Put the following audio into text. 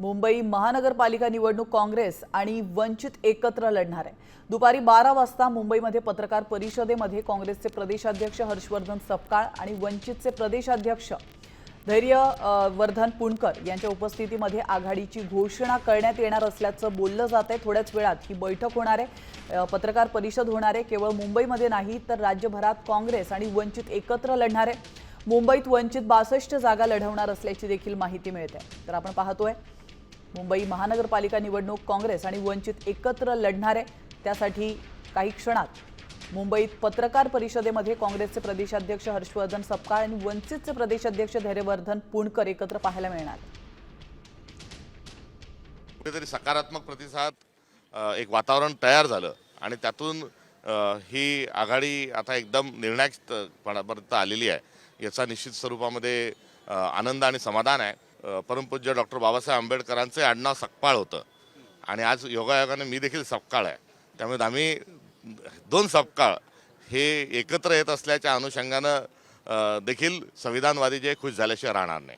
मुंबई महानगरपालिका निवडणूक काँग्रेस आणि वंचित एकत्र लढणार आहे। दुपारी 12 वाजता मुंबईमध्ये पत्रकार परिषदेमध्ये काँग्रेसचे प्रदेशाध्यक्ष हर्षवर्धन सपकाळ आणि वंचितचे प्रदेशाध्यक्ष धैर्यवर्धन पुणकर यांच्या उपस्थितीमध्ये आघाडीची घोषणा करण्यात येणार असल्याचं बोललं जात आहे। थोड्याच वेळात ही बैठक होणार आहे, पत्रकार परिषद होणार आहे। केवळ मुंबईमध्ये नाही तर राज्यभरात काँग्रेस आणि वंचित एकत्र लढणार आहे। मुंबईत वंचित 62 जागा लढवणार असल्याची देखील माहिती मिळते। तर आपण पाहतोय मुंबई महानगरपालिका निवडणूक काँग्रेस आणि वंचित एकत्र लढणार आहे। त्यासाठी काही क्षणात मुंबईत पत्रकार परिषदेमध्ये काँग्रेसचे प्रदेशाध्यक्ष हर्षवर्धन सपकाळ आणि वंचितचे प्रदेशाध्यक्ष धैर्यवर्धन पुणकर एकत्र पाहायला मिळणार। कुठेतरी सकारात्मक प्रतिसाद एक वातावरण तयार झालं आणि त्यातून ही आघाडी आता एकदम निर्णायकपणापर्यंत आलेली आहे। याचा निश्चित स्वरूपामध्ये आनंद आणि समाधान आहे। परमपूज्य डॉक्टर बाबासाहेब आंबेडकरांचे आडनाव सकपाळ होतं आणि आज योगायोगाने मी देखील सपकाळ आहे। त्यामुळे आम्ही दोन सपकाळ हे एकत्र येत असल्याच्या अनुषंगानं देखील संविधानवादी जे खुश झाल्याशिवाय राहणार नाही।